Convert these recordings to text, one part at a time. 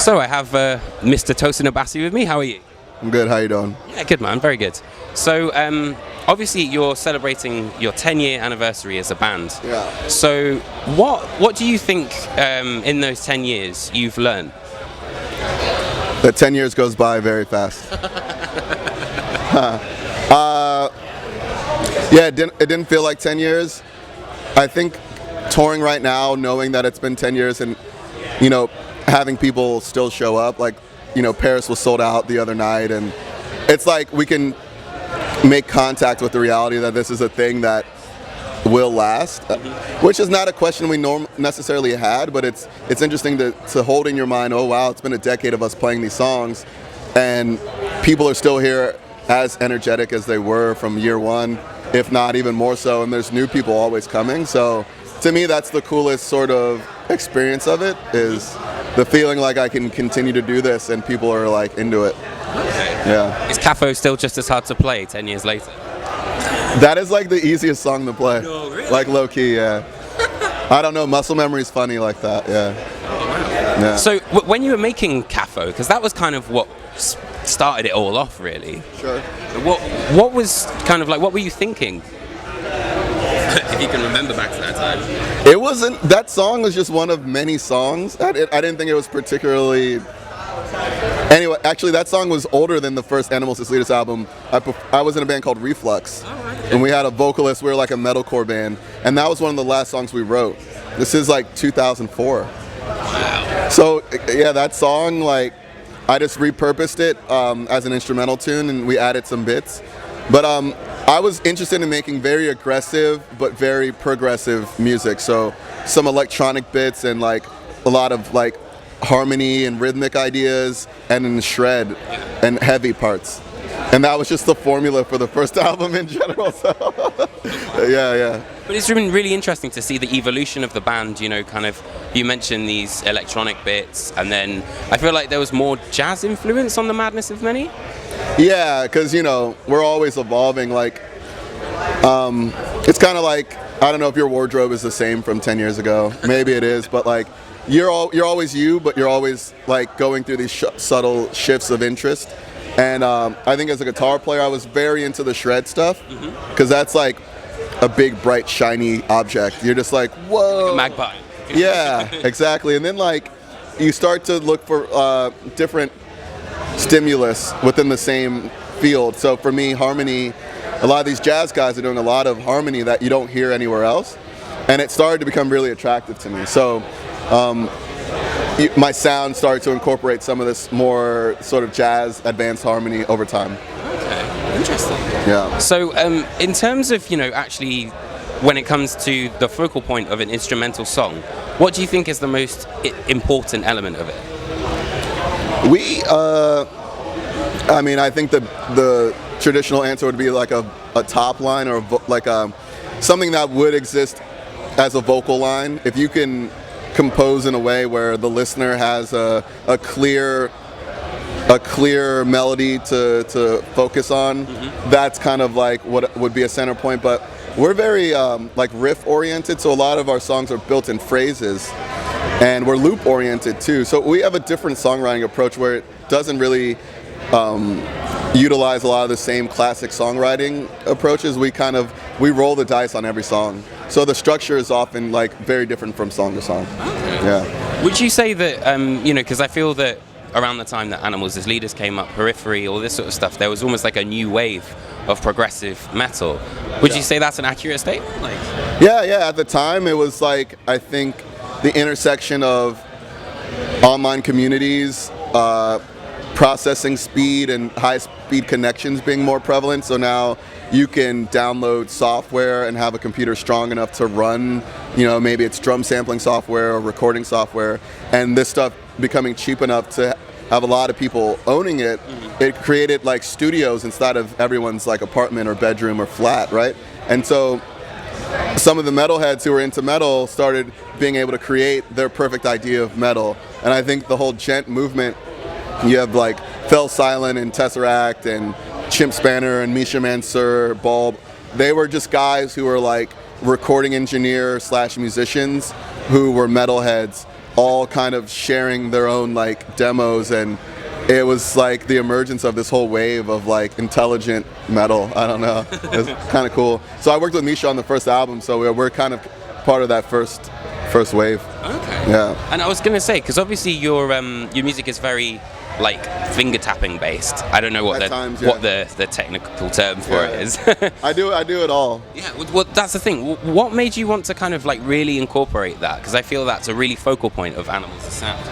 So I have Mr. Tosin Abasi with me. How are you? I'm good. How you doing? Yeah, good man. Very good. So obviously you're celebrating your 10-year anniversary as a band. Yeah. So what do you think in those 10 years you've learned? That 10 years goes by very fast. Yeah, it didn't feel like 10 years. I think touring right now, knowing that it's been 10 years and, having people still show up, like, Paris was sold out the other night, and it's like we can make contact with the reality that this is a thing that will last, which is not a question we necessarily had, but it's interesting to hold in your mind, oh wow, it's been a decade of us playing these songs, and people are still here as energetic as they were from year one, if not even more so, and there's new people always coming. So to me, that's the coolest sort of experience of it, is the feeling like I can continue to do this and people are like into it. Okay. Yeah. Is CAFO still just as hard to play 10 years later? That is like the easiest song to play. Oh, really? Like low key, yeah. I don't know, muscle memory's funny like that, yeah. Oh, wow. Yeah. So when you were making CAFO, because that was kind of what started it all off, really. Sure. What was kind of like, what were you thinking? If you can remember back to that time. It wasn't, that song was just one of many songs. I didn't think it was particularly, anyway, actually that song was older than the first Animals as Leaders album. I was in a band called Reflux, and we had a vocalist, we were like a metalcore band, and that was one of the last songs we wrote. This is like 2004. Wow. So yeah, that song, like, I just repurposed it as an instrumental tune, and we added some bits. But I was interested in making very aggressive but very progressive music. So some electronic bits and like a lot of like harmony and rhythmic ideas, and then shred and heavy parts. And that was just the formula for the first album in general. So yeah. But it's been really interesting to see the evolution of the band, kind of, you mentioned these electronic bits, and then I feel like there was more jazz influence on the Madness of Many. Yeah, because, we're always evolving. Like, it's kind of like, I don't know if your wardrobe is the same from 10 years ago. Maybe it is, but like, you're always you, but you're always like going through these subtle shifts of interest. And I think as a guitar player, I was very into the shred stuff, because that's like a big, bright, shiny object. You're just like, whoa. Like a magpie. Yeah, exactly. And then like, you start to look for different stimulus within the same field. So for me, harmony, a lot of these jazz guys are doing a lot of harmony that you don't hear anywhere else. And it started to become really attractive to me. So my sound started to incorporate some of this more sort of jazz advanced harmony over time. Okay, interesting. Yeah. So in terms of, actually when it comes to the focal point of an instrumental song, what do you think is the most important element of it? I think the traditional answer would be like a top line, or something that would exist as a vocal line. If you can compose in a way where the listener has a clear melody to focus on, that's kind of like what would be a center point. But we're very like riff oriented, so a lot of our songs are built in phrases, and we're loop oriented too. So we have a different songwriting approach where it doesn't really utilize a lot of the same classic songwriting approaches. We roll the dice on every song. So the structure is often like very different from song to song. Okay. Yeah. Would you say that, because I feel that around the time that Animals as Leaders came up, Periphery, all this sort of stuff, there was almost like a new wave of progressive metal. Would you say that's an accurate statement? Yeah. At the time, it was like, I think, the intersection of online communities, processing speed and high-speed connections being more prevalent. So now you can download software and have a computer strong enough to run, maybe it's drum sampling software or recording software, and this stuff becoming cheap enough to have a lot of people owning it. It created like studios inside of everyone's like apartment or bedroom or flat, right? And so some of the metalheads who were into metal started being able to create their perfect idea of metal. And I think the whole gent movement, you have like Fell Silent and Tesseract and Chimp Spanner and Misha Mansour, Bulb. They were just guys who were like recording engineer / musicians who were metalheads all kind of sharing their own like demos, and it was like the emergence of this whole wave of like intelligent metal. I don't know. It's kind of cool. So I worked with Misha on the first album, so we're kind of part of that first wave. Okay. Yeah. And I was gonna say, because obviously your music is very like finger tapping based. I don't know what the technical term for it is. I do it all. Yeah. Well, that's the thing. What made you want to kind of like really incorporate that? Because I feel that's a really focal point of Animals' sound.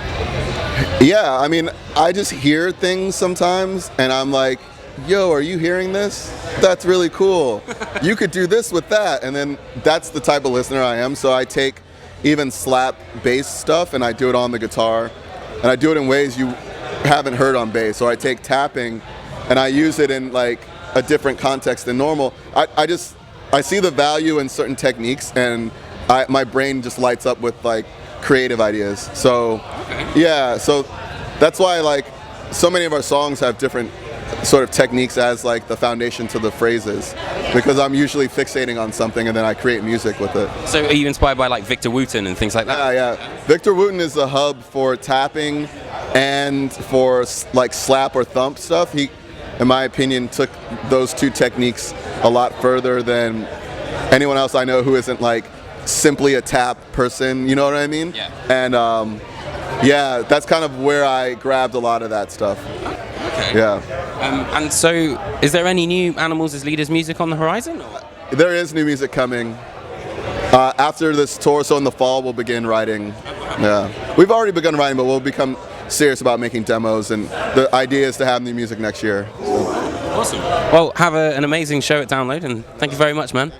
Yeah, I mean, I just hear things sometimes, and I'm like, yo, are you hearing this? That's really cool. You could do this with that. And then that's the type of listener I am. So I take even slap bass stuff and I do it on the guitar. And I do it in ways you haven't heard on bass. So I take tapping and I use it in like a different context than normal. I see the value in certain techniques, and my brain just lights up with like creative ideas. So yeah, so that's why like so many of our songs have different sort of techniques as like the foundation to the phrases, because I'm usually fixating on something and then I create music with it. So are you inspired by like Victor Wooten and things like that? Yeah. Victor Wooten is a hub for tapping and for like slap or thump stuff. He, in my opinion, took those two techniques a lot further than anyone else I know who isn't like simply a tap person, you know what I mean? Yeah. And yeah, that's kind of where I grabbed a lot of that stuff. Okay. Yeah. And so, is there any new Animals as Leaders music on the horizon? Or? There is new music coming. After this tour, so in the fall, we'll begin writing. Yeah. We've already begun writing, but we'll become serious about making demos, and the idea is to have new music next year. So. Awesome. Well, have an amazing show at Download, and thank you very much, man.